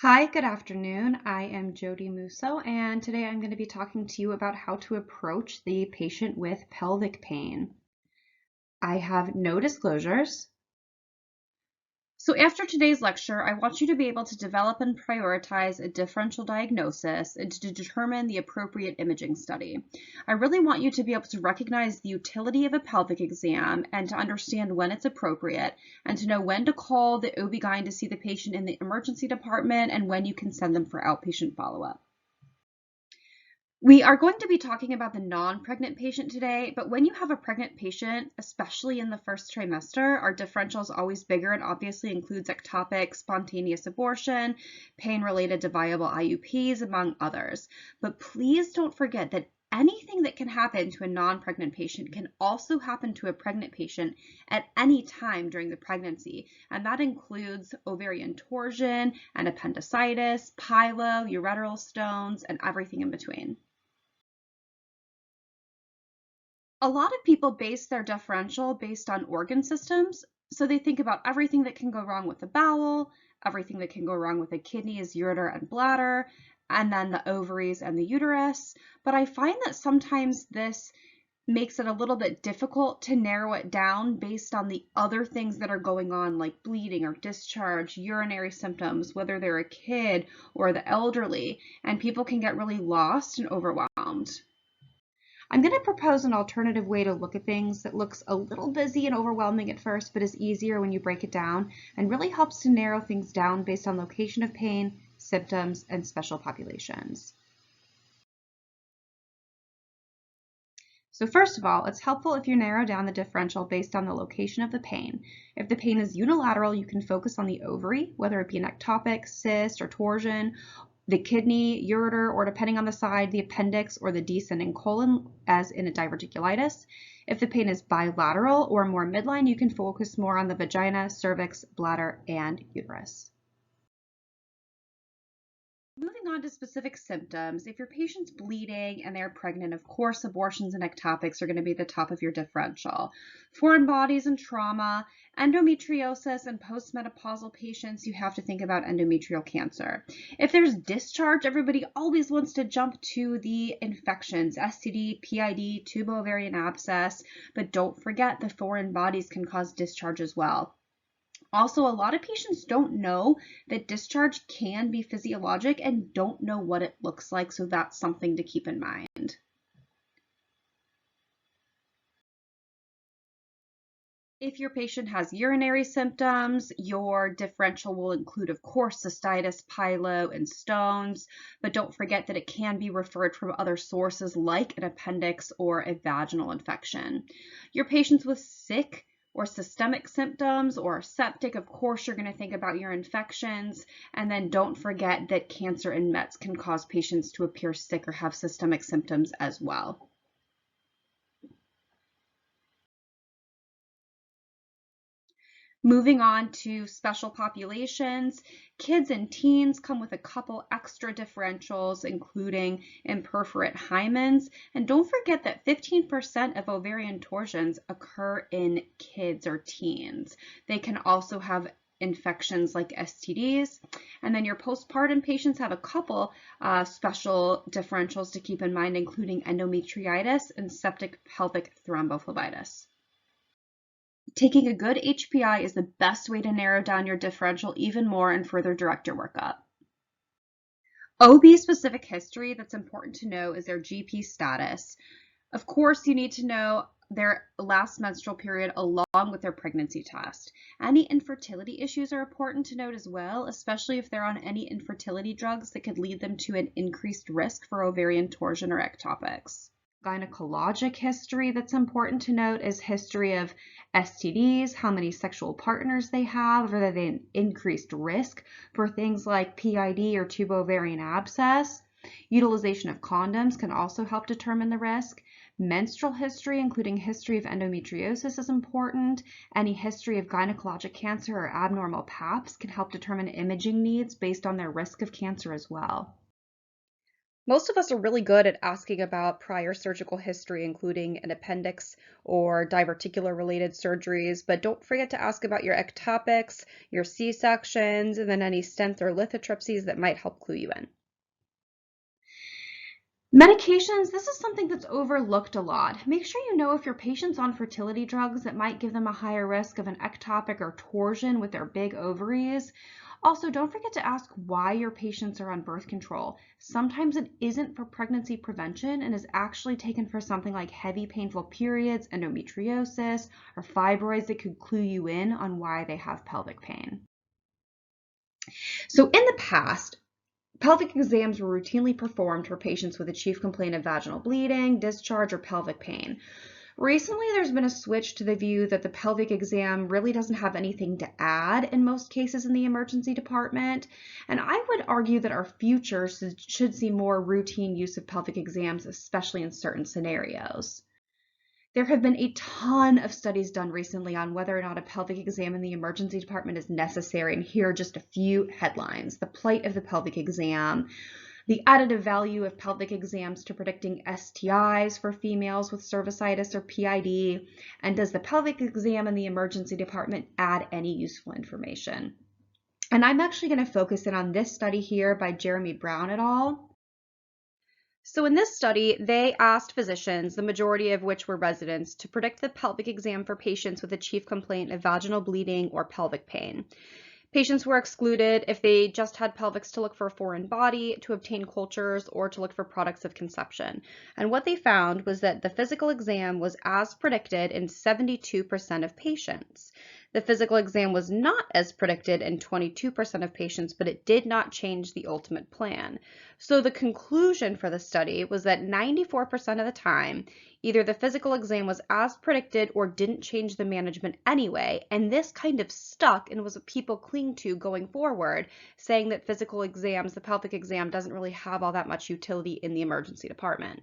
Hi, good afternoon. I am Jody Musso, and today I'm going to be talking to you about how to approach the patient with pelvic pain. I have no disclosures. So after today's lecture, I want you to be able to develop and prioritize a differential diagnosis and to determine the appropriate imaging study. I really want you to be able to recognize the utility of a pelvic exam and to understand when it's appropriate and to know when to call the OB-GYN to see the patient in the emergency department and when you can send them for outpatient follow-up. We are going to be talking about the non-pregnant patient today, but when you have a pregnant patient, especially in the first trimester, our differential is always bigger and obviously includes ectopic, spontaneous abortion, pain related to viable IUPs, among others. But please don't forget that anything that can happen to a non-pregnant patient can also happen to a pregnant patient at any time during the pregnancy, and that includes ovarian torsion and appendicitis, pyelo, ureteral stones, and everything in between. A lot of people base their differential based on organ systems. So they think about everything that can go wrong with the bowel, everything that can go wrong with the kidneys, ureter, and bladder, and then the ovaries and the uterus. But I find that sometimes this makes it a little bit difficult to narrow it down based on the other things that are going on, like bleeding or discharge, urinary symptoms, whether they're a kid or the elderly, and people can get really lost and overwhelmed. I'm going to propose an alternative way to look at things that looks a little busy and overwhelming at first, but is easier when you break it down and really helps to narrow things down based on location of pain, symptoms, and special populations. So first of all, it's helpful if you narrow down the differential based on the location of the pain. If the pain is unilateral, you can focus on the ovary, whether it be an ectopic, cyst, or torsion, the kidney, ureter, or depending on the side, the appendix or the descending colon, as in a diverticulitis. If the pain is bilateral or more midline, you can focus more on the vagina, cervix, bladder, and uterus. Moving on to specific symptoms, if your patient's bleeding and they're pregnant, of course, abortions and ectopics are going to be the top of your differential. Foreign bodies and trauma, endometriosis, and postmenopausal patients, you have to think about endometrial cancer. If there's discharge, everybody always wants to jump to the infections, STD, PID, tubo-ovarian abscess, but don't forget the foreign bodies can cause discharge as well. Also, a lot of patients don't know that discharge can be physiologic and don't know what it looks like, so that's something to keep in mind. If your patient has urinary symptoms, your differential will include, of course, cystitis, pyelo, and stones, but don't forget that it can be referred from other sources like an appendix or a vaginal infection. Your patients with sick or systemic symptoms or septic, of course, you're going to think about your infections. And then don't forget that cancer and METs can cause patients to appear sick or have systemic symptoms as well. Moving on to special populations, kids and teens come with a couple extra differentials, including imperforate hymens. And don't forget that 15% of ovarian torsions occur in kids or teens. They can also have infections like STDs. And then your postpartum patients have a couple special differentials to keep in mind, including endometriitis and septic pelvic thrombophlebitis. Taking a good HPI is the best way to narrow down your differential even more and further direct your workup. OB specific history that's important to know is their GP status. Of course, you need to know their last menstrual period along with their pregnancy test. Any infertility issues are important to note as well, especially if they're on any infertility drugs that could lead them to an increased risk for ovarian torsion or ectopics. Gynecologic history that's important to note is history of STDs, how many sexual partners they have, whether they have increased risk for things like PID or tubo-ovarian abscess. Utilization of condoms can also help determine the risk. Menstrual history, including history of endometriosis, is important. Any history of gynecologic cancer or abnormal PAPs can help determine imaging needs based on their risk of cancer as well. Most of us are really good at asking about prior surgical history, including an appendix or diverticular related surgeries, but don't forget to ask about your ectopics, your C-sections, and then any stents or lithotripsies that might help clue you in. Medications, this is something that's overlooked a lot. Make sure you know if your patient's on fertility drugs that might give them a higher risk of an ectopic or torsion with their big ovaries. Also, don't forget to ask why your patients are on birth control. Sometimes it isn't for pregnancy prevention and is actually taken for something like heavy painful periods, endometriosis, or fibroids that could clue you in on why they have pelvic pain. So in the past, pelvic exams were routinely performed for patients with a chief complaint of vaginal bleeding, discharge, or pelvic pain. Recently, there's been a switch to the view that the pelvic exam really doesn't have anything to add in most cases in the emergency department, and I would argue that our future should see more routine use of pelvic exams, especially in certain scenarios. There have been a ton of studies done recently on whether or not a pelvic exam in the emergency department is necessary, and here are just a few headlines. The plight of the pelvic exam, the additive value of pelvic exams to predicting STIs for females with cervicitis or PID, and does the pelvic exam in the emergency department add any useful information? And I'm actually going to focus in on this study here by Jeremy Brown et al. So in this study, they asked physicians, the majority of which were residents, to predict the pelvic exam for patients with a chief complaint of vaginal bleeding or pelvic pain. Patients were excluded if they just had pelvics to look for a foreign body, to obtain cultures, or to look for products of conception. And what they found was that the physical exam was as predicted in 72% of patients. The physical exam was not as predicted in 22% of patients, but it did not change the ultimate plan. So the conclusion for the study was that 94% of the time, either the physical exam was as predicted or didn't change the management anyway, and this kind of stuck and was what people cling to going forward, saying that physical exams, the pelvic exam, doesn't really have all that much utility in the emergency department.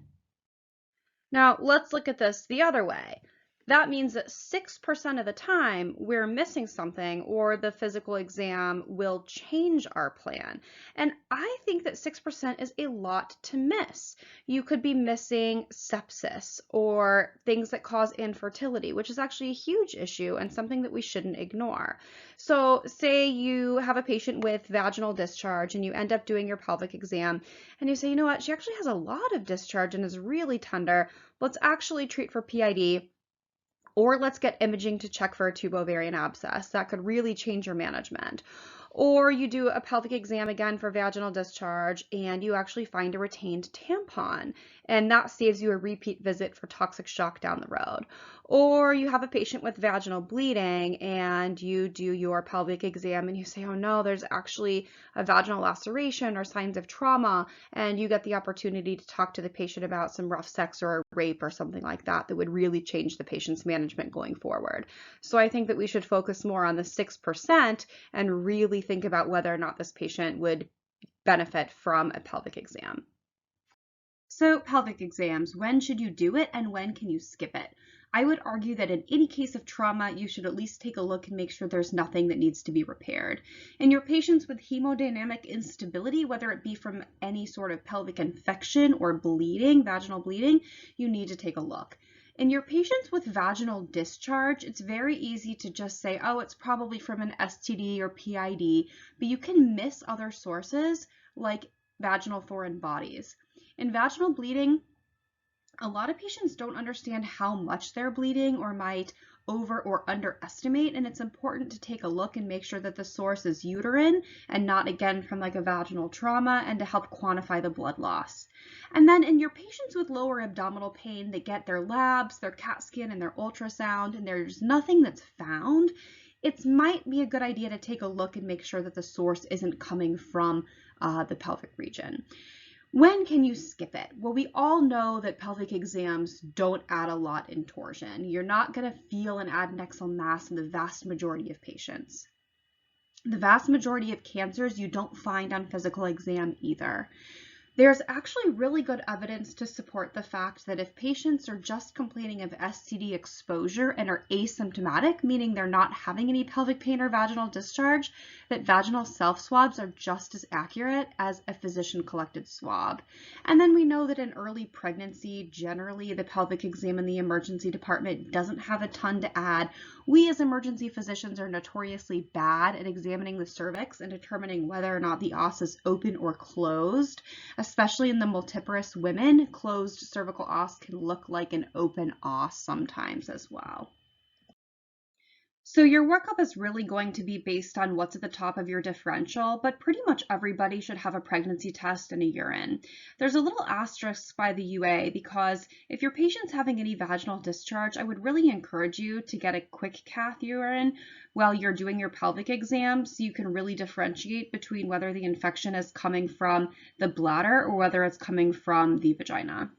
Now, let's look at this the other way. That means that 6% of the time we're missing something or the physical exam will change our plan. And I think that 6% is a lot to miss. You could be missing sepsis or things that cause infertility, which is actually a huge issue and something that we shouldn't ignore. So say you have a patient with vaginal discharge and you end up doing your pelvic exam and you say, you know what, she actually has a lot of discharge and is really tender. Let's actually treat for PID, or let's get imaging to check for a tubovarian abscess. That could really change your management. Or you do a pelvic exam again for vaginal discharge and you actually find a retained tampon, and that saves you a repeat visit for toxic shock down the road. Or you have a patient with vaginal bleeding and you do your pelvic exam and you say, oh no, there's actually a vaginal laceration or signs of trauma, and you get the opportunity to talk to the patient about some rough sex or rape or something like that that would really change the patient's management going forward. So I think that we should focus more on the 6% and really think about whether or not this patient would benefit from a pelvic exam. So pelvic exams, when should you do it and when can you skip it? I would argue that in any case of trauma, you should at least take a look and make sure there's nothing that needs to be repaired. In your patients with hemodynamic instability, whether it be from any sort of pelvic infection or bleeding, vaginal bleeding, you need to take a look. In your patients with vaginal discharge, it's very easy to just say, oh, it's probably from an STD or PID, but you can miss other sources like vaginal foreign bodies. In vaginal bleeding, a lot of patients don't understand how much they're bleeding or might over or underestimate, and it's important to take a look and make sure that the source is uterine and not again from like a vaginal trauma, and to help quantify the blood loss. And then in your patients with lower abdominal pain, they get their labs, their CAT scan, and their ultrasound, and there's nothing that's found. It might be a good idea to take a look and make sure that the source isn't coming from the pelvic region. When can you skip it? Well, we all know that pelvic exams don't add a lot in torsion. You're not going to feel an adnexal mass in the vast majority of patients. The vast majority of cancers you don't find on physical exam either. There's actually really good evidence to support the fact that if patients are just complaining of STD exposure and are asymptomatic, meaning they're not having any pelvic pain or vaginal discharge, that vaginal self-swabs are just as accurate as a physician-collected swab. And then we know that in early pregnancy, generally the pelvic exam in the emergency department doesn't have a ton to add. We as emergency physicians are notoriously bad at examining the cervix and determining whether or not the os is open or closed. Especially in the multiparous women, closed cervical os can look like an open os sometimes as well. So your workup is really going to be based on what's at the top of your differential, but pretty much everybody should have a pregnancy test and a urine. There's a little asterisk by the UA because if your patient's having any vaginal discharge, I would really encourage you to get a quick cath urine while you're doing your pelvic exam so you can really differentiate between whether the infection is coming from the bladder or whether it's coming from the vagina.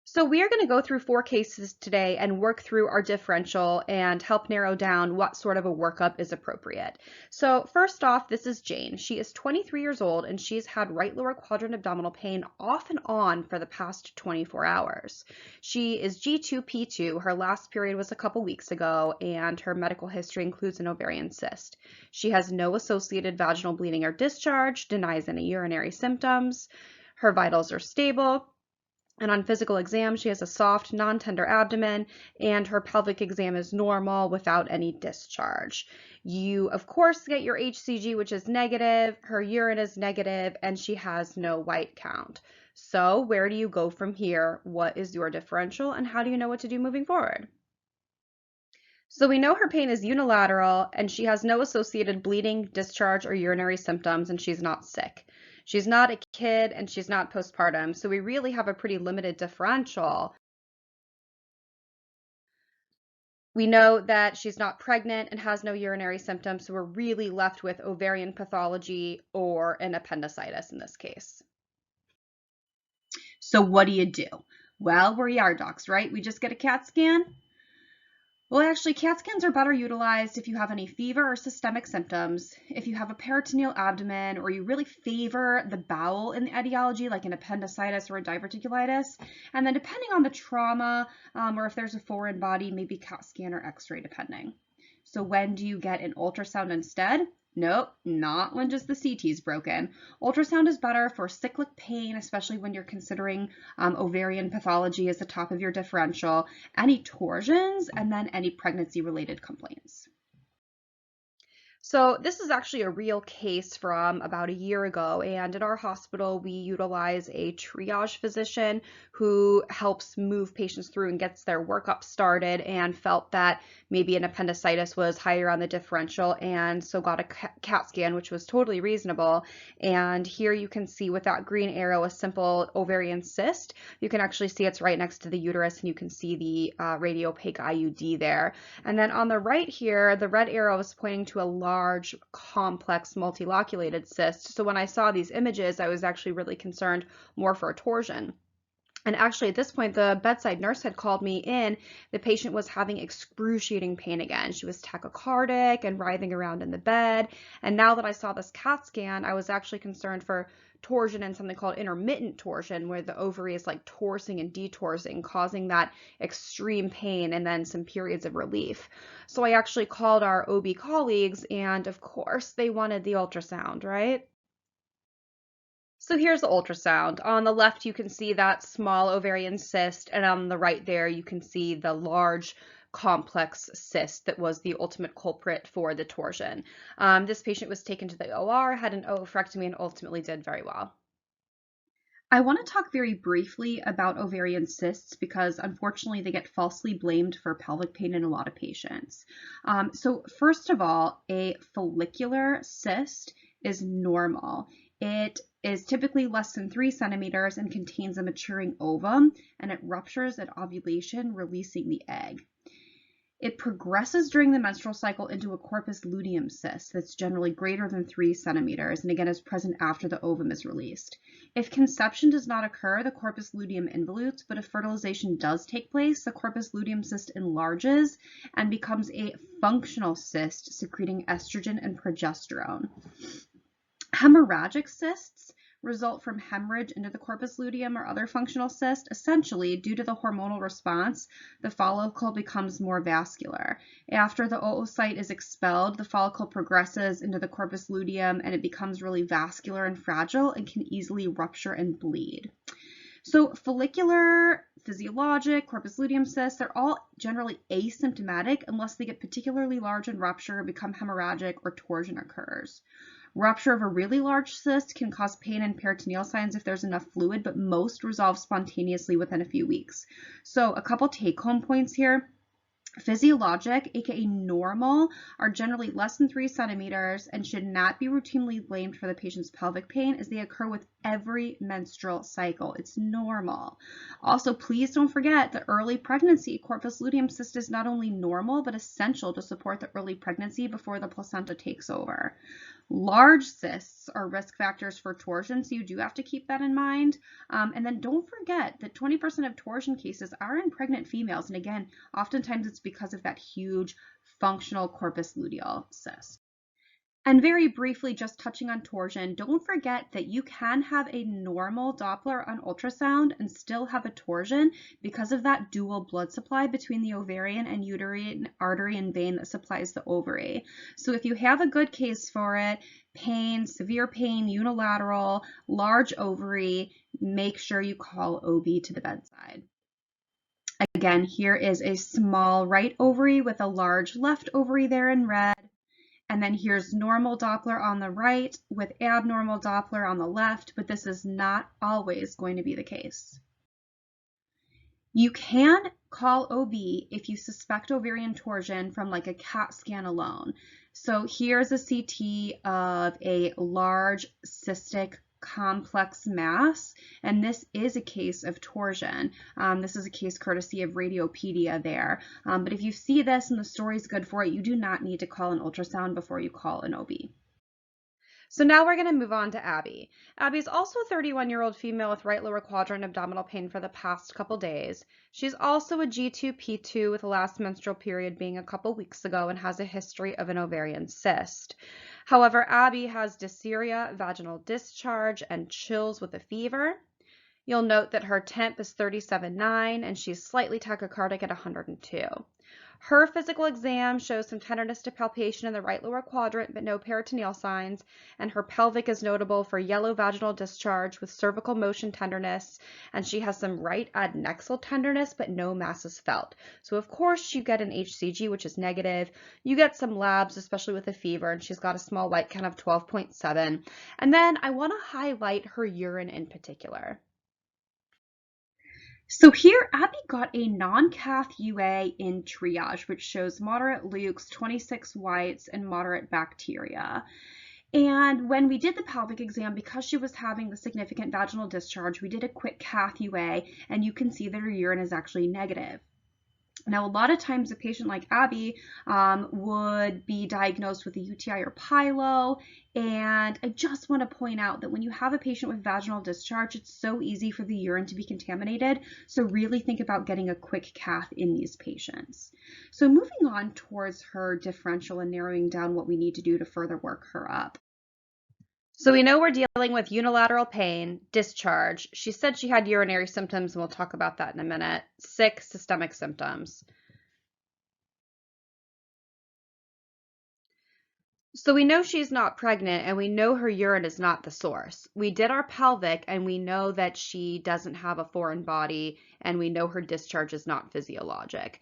So we are going to go through 4 cases today and work through our differential and help narrow down what sort of a workup is appropriate. So first off, this is Jane. She is 23 years old and she's had right lower quadrant abdominal pain off and on for the past 24 hours. She is G2P2. Her last period was a couple weeks ago and her medical history includes an ovarian cyst. She has no associated vaginal bleeding or discharge, denies any urinary symptoms. Her vitals are stable. And on physical exam, she has a soft, non-tender abdomen, and her pelvic exam is normal without any discharge. You, of course, get your HCG, which is negative, her urine is negative, and she has no white count. So where do you go from here? What is your differential, and how do you know what to do moving forward? So we know her pain is unilateral, and she has no associated bleeding, discharge, or urinary symptoms, and she's not sick. She's not a kid and she's not postpartum, so we really have a pretty limited differential. We know that she's not pregnant and has no urinary symptoms, so we're really left with ovarian pathology or an appendicitis in this case. So what do? Well, we're ER docs, right? We just get a CAT scan. Well, actually, CAT scans are better utilized if you have any fever or systemic symptoms, if you have a peritoneal abdomen, or you really favor the bowel in the etiology, like an appendicitis or a diverticulitis. And then depending on the trauma, or if there's a foreign body, maybe CAT scan or x-ray depending. So when do you get an ultrasound instead? Nope, not when just the CT is broken. Ultrasound is better for cyclic pain, especially when you're considering ovarian pathology as the top of your differential, any torsions, and then any pregnancy-related complaints. So this is actually a real case from about a year ago, and at our hospital we utilize a triage physician who helps move patients through and gets their workup started, and felt that maybe an appendicitis was higher on the differential, and so got a CAT scan, which was totally reasonable. And here you can see with that green arrow a simple ovarian cyst. You can actually see it's right next to the uterus, and you can see the radiopaque IUD there. And then on the right here, the red arrow is pointing to a large, complex, multiloculated cyst. So when I saw these images, I was actually really concerned more for a torsion. And actually at this point, the bedside nurse had called me in. The patient was having excruciating pain again. She was tachycardic and writhing around in the bed. And now that I saw this CAT scan, I was actually concerned for torsion and something called intermittent torsion, where the ovary is like torsing and detorsing, causing that extreme pain and then some periods of relief. So I actually called our OB colleagues, and of course they wanted the ultrasound, right? So here's the ultrasound. On the left, you can see that small ovarian cyst, and on the right there, you can see the large complex cyst that was the ultimate culprit for the torsion. This patient was taken to the OR, had an oophorectomy, and ultimately did very well. I want to talk very briefly about ovarian cysts because unfortunately they get falsely blamed for pelvic pain in a lot of patients. So first of all, a follicular cyst is normal. It is typically less than 3 centimeters and contains a maturing ovum, and it ruptures at ovulation, releasing the egg. It progresses during the menstrual cycle into a corpus luteum cyst that's generally greater than 3 centimeters, and again is present after the ovum is released. If conception does not occur, the corpus luteum involutes, but if fertilization does take place, the corpus luteum cyst enlarges and becomes a functional cyst secreting estrogen and progesterone. Hemorrhagic cysts result from hemorrhage into the corpus luteum or other functional cyst. Essentially, due to the hormonal response, the follicle becomes more vascular. After the oocyte is expelled, the follicle progresses into the corpus luteum and it becomes really vascular and fragile and can easily rupture and bleed. So follicular, physiologic, corpus luteum cysts, they're all generally asymptomatic unless they get particularly large and rupture, become hemorrhagic, or torsion occurs. Rupture of a really large cyst can cause pain and peritoneal signs if there's enough fluid, but most resolve spontaneously within a few weeks. So a couple take-home points here. Physiologic, aka normal, are generally less than 3 centimeters and should not be routinely blamed for the patient's pelvic pain as they occur with every menstrual cycle. It's normal. Also, please don't forget that early pregnancy corpus luteum cyst is not only normal but essential to support the early pregnancy before the placenta takes over. Large cysts are risk factors for torsion, so you do have to keep that in mind. And then don't forget that 20% of torsion cases are in pregnant females. And again, oftentimes it's because of that huge functional corpus luteal cyst. And very briefly, just touching on torsion, don't forget that you can have a normal Doppler on ultrasound and still have a torsion because of that dual blood supply between the ovarian and uterine artery and vein that supplies the ovary. So if you have a good case for it, pain, severe pain, unilateral, large ovary, make sure you call OB to the bedside. Again, here is a small right ovary with a large left ovary there in red. And then here's normal Doppler on the right with abnormal Doppler on the left, but this is not always going to be the case. You can call OB if you suspect ovarian torsion from like a CAT scan alone. So here's a CT of a large cystic complex mass, and this is a case of torsion. This is a case courtesy of Radiopedia there. But if you see this and the story's good for it, you do not need to call an ultrasound before you call an OB. So now we're going to move on to Abby. Abby is also a 31-year-old female with right lower quadrant abdominal pain for the past couple days. She's also a G2P2 with the last menstrual period being a couple weeks ago and has a history of an ovarian cyst. However, Abby has dysuria, vaginal discharge, and chills with a fever. You'll note that her temp is 37.9 and she's slightly tachycardic at 102. Her physical exam shows some tenderness to palpation in the right lower quadrant, but no peritoneal signs, and her pelvic is notable for yellow vaginal discharge with cervical motion tenderness, and she has some right adnexal tenderness, but no masses felt. So of course you get an HCG, which is negative. You get some labs, especially with a fever, and she's got a small white count of 12.7. And then I want to highlight her urine in particular. So here, Abby got a non-cath UA in triage, which shows moderate leuks, 26 whites, and moderate bacteria. And when we did the pelvic exam, because she was having the significant vaginal discharge, we did a quick cath UA, and you can see that her urine is actually negative. Now, a lot of times a patient like Abby would be diagnosed with a UTI or pyelo, and I just want to point out that when you have a patient with vaginal discharge, it's so easy for the urine to be contaminated, so really think about getting a quick cath in these patients. So moving on towards her differential and narrowing down what we need to do to further work her up. So we know we're dealing with unilateral pain, discharge. She said she had urinary symptoms, and we'll talk about that in a minute. 6 systemic symptoms. So we know she's not pregnant, and we know her urine is not the source. We did our pelvic, and we know that she doesn't have a foreign body, and we know her discharge is not physiologic.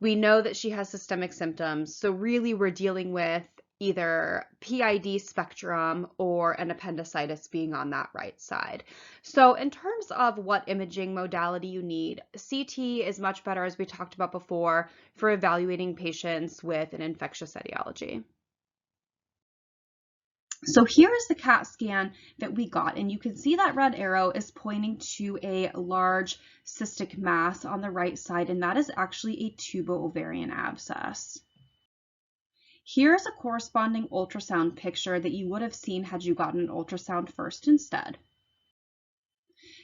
We know that she has systemic symptoms, so really we're dealing with either PID spectrum or an appendicitis being on that right side. So in terms of what imaging modality you need, CT is much better, as we talked about before, for evaluating patients with an infectious etiology. So here is the CAT scan that we got, and you can see that red arrow is pointing to a large cystic mass on the right side, and that is actually a tubo-ovarian abscess. Here's a corresponding ultrasound picture that you would have seen had you gotten an ultrasound first instead.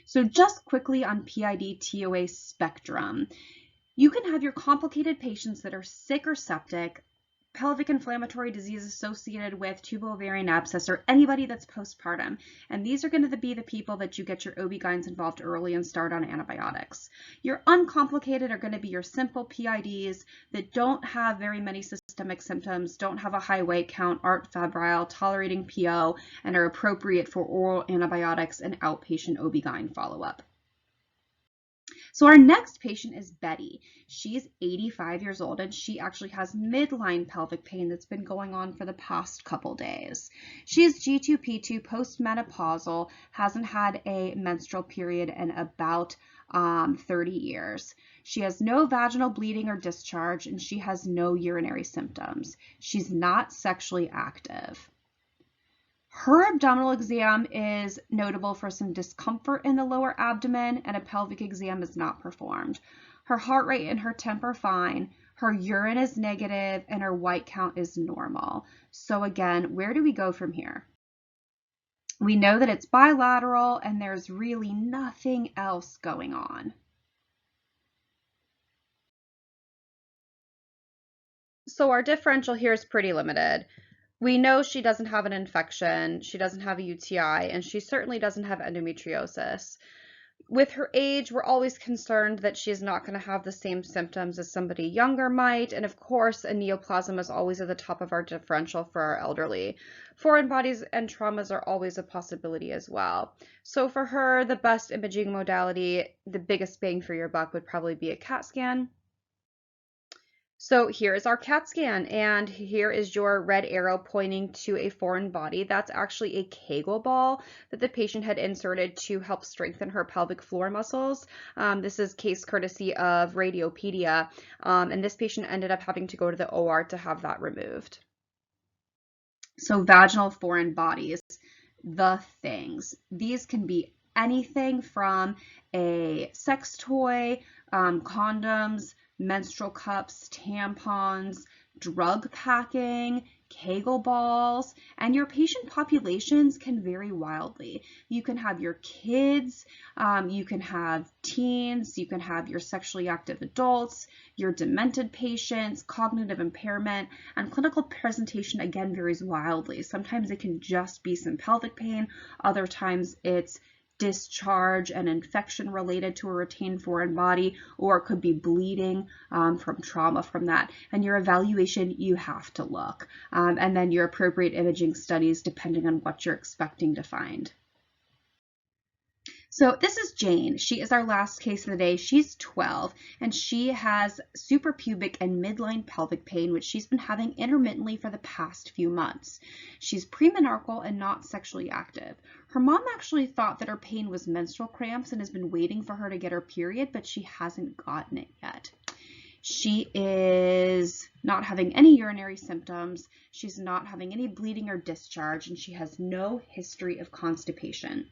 So just quickly on PID-TOA spectrum, you can have your complicated patients that are sick or septic, pelvic inflammatory disease associated with tubal ovarian abscess, or anybody that's postpartum. And these are going to be the people that you get your OB-GYNs involved early and start on antibiotics. Your uncomplicated are going to be your simple PIDs that don't have very many systemic symptoms, don't have a high white count, aren't febrile, tolerating PO, and are appropriate for oral antibiotics and outpatient OB-GYN follow-up. So our next patient is Betty. She's 85 years old and she actually has midline pelvic pain that's been going on for the past couple days. She is G2P2 postmenopausal, hasn't had a menstrual period in about 30 years. She has no vaginal bleeding or discharge and she has no urinary symptoms. She's not sexually active. Her abdominal exam is notable for some discomfort in the lower abdomen, and a pelvic exam is not performed. Her heart rate and her temp are fine. Her urine is negative and her white count is normal. So again, where do we go from here? We know that it's bilateral and there's really nothing else going on. So our differential here is pretty limited. We know she doesn't have an infection, she doesn't have a UTI, and she certainly doesn't have endometriosis. With her age, we're always concerned that she's not going to have the same symptoms as somebody younger might, and of course, a neoplasm is always at the top of our differential for our elderly. Foreign bodies and traumas are always a possibility as well. So for her, the best imaging modality, the biggest bang for your buck would probably be a CAT scan. So here is our CAT scan, and here is your red arrow pointing to a foreign body. That's actually a Kegel ball that the patient had inserted to help strengthen her pelvic floor muscles. This is case courtesy of Radiopedia, and this patient ended up having to go to the OR to have that removed. So vaginal foreign bodies, the things. These can be anything from a sex toy, condoms, menstrual cups, tampons, drug packing, Kegel balls, and your patient populations can vary wildly. You can have your kids, you can have teens, you can have your sexually active adults, your demented patients, cognitive impairment, and clinical presentation again varies wildly. Sometimes it can just be some pelvic pain, other times it's discharge and infection related to a retained foreign body, or it could be bleeding from trauma from that. And your evaluation, you have to look. And then your appropriate imaging studies depending on what you're expecting to find. So this is Jane. She is our last case of the day. She's 12 and she has suprapubic and midline pelvic pain, which she's been having intermittently for the past few months. She's premenarchal and not sexually active. Her mom actually thought that her pain was menstrual cramps and has been waiting for her to get her period, but she hasn't gotten it yet. She is not having any urinary symptoms. She's not having any bleeding or discharge, and she has no history of constipation.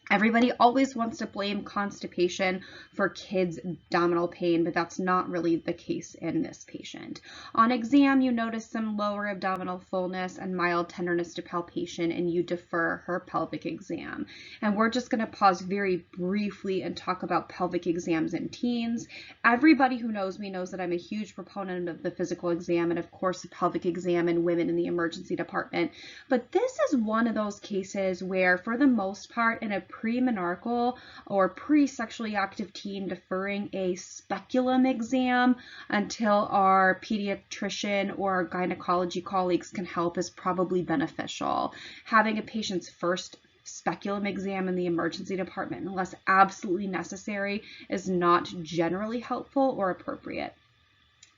Everybody always wants to blame constipation for kids' abdominal pain, but that's not really the case in this patient. On exam, you notice some lower abdominal fullness and mild tenderness to palpation, and you defer her pelvic exam. And we're just going to pause very briefly and talk about pelvic exams in teens. Everybody who knows me knows that I'm a huge proponent of the physical exam and, of course, the pelvic exam in women in the emergency department. But this is one of those cases where, for the most part, in a premenarchal or pre-sexually active teen, deferring a speculum exam until our pediatrician or our gynecology colleagues can help is probably beneficial. Having a patient's first speculum exam in the emergency department, unless absolutely necessary, is not generally helpful or appropriate.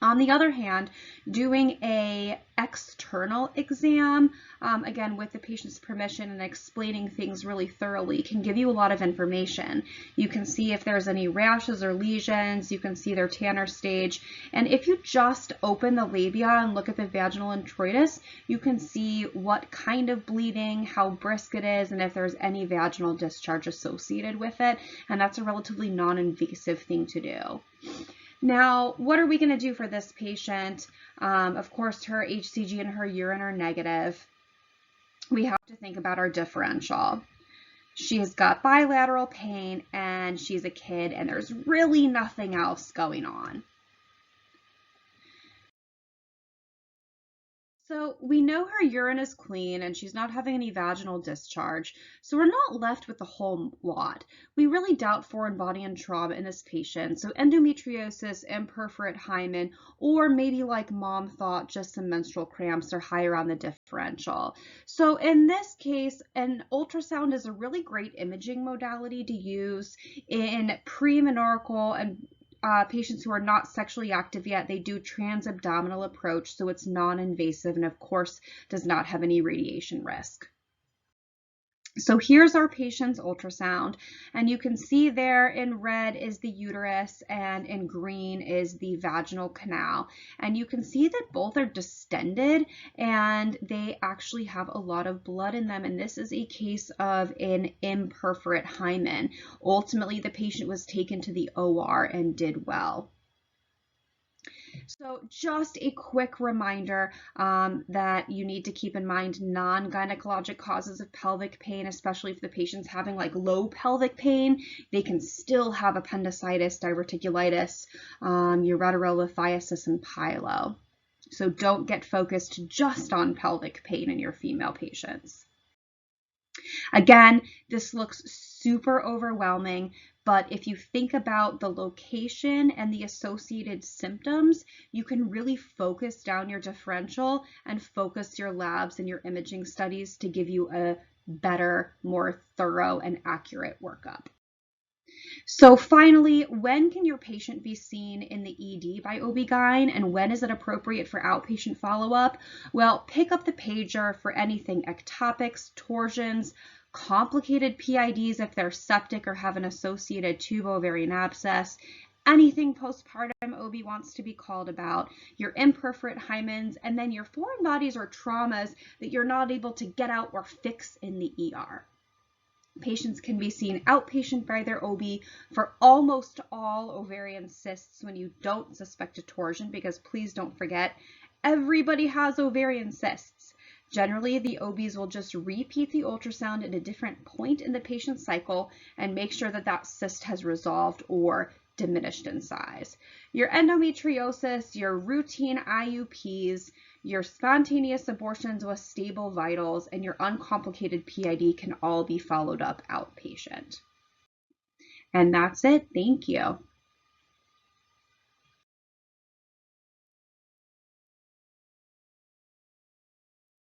On the other hand, doing a external exam, again, with the patient's permission and explaining things really thoroughly, can give you a lot of information. You can see if there's any rashes or lesions, you can see their Tanner stage, and if you just open the labia and look at the vaginal introitus, you can see what kind of bleeding, how brisk it is, and if there's any vaginal discharge associated with it, and that's a relatively non-invasive thing to do. Now, what are we going to do for this patient? Of course, her HCG and her urine are negative. We have to think about our differential. She has got bilateral pain and she's a kid and there's really nothing else going on. So we know her urine is clean and she's not having any vaginal discharge, so we're not left with a whole lot. We really doubt foreign body and trauma in this patient, so endometriosis, imperforate hymen, or maybe like mom thought, just some menstrual cramps or higher on the differential. So in this case, an ultrasound is a really great imaging modality to use in premenstrual and patients who are not sexually active yet. They do transabdominal approach, so it's non-invasive and of course does not have any radiation risk. So here's our patient's ultrasound, and you can see there in red is the uterus and in green is the vaginal canal. And you can see that both are distended and they actually have a lot of blood in them. And this is a case of an imperforate hymen. Ultimately, the patient was taken to the OR and did well. So just a quick reminder that you need to keep in mind non-gynecologic causes of pelvic pain, especially if the patient's having like low pelvic pain. They can still have appendicitis, diverticulitis, ureterolithiasis, and pyelo. So don't get focused just on pelvic pain in your female patients. Again, this looks super overwhelming, but if you think about the location and the associated symptoms, you can really focus down your differential and focus your labs and your imaging studies to give you a better, more thorough and accurate workup. So finally, when can your patient be seen in the ED by OB-GYN, and when is it appropriate for outpatient follow-up? Well, pick up the pager for anything ectopics, torsions, complicated PIDs if they're septic or have an associated tubo-ovarian abscess, anything postpartum OB wants to be called about, your imperforate hymens, and then your foreign bodies or traumas that you're not able to get out or fix in the ER. Patients can be seen outpatient by their OB for almost all ovarian cysts when you don't suspect a torsion, because please don't forget, everybody has ovarian cysts. Generally, the OBs will just repeat the ultrasound at a different point in the patient's cycle and make sure that that cyst has resolved or diminished in size. Your endometriosis, your routine IUPs, your spontaneous abortions with stable vitals, and your uncomplicated PID can all be followed up outpatient. And that's it. Thank you.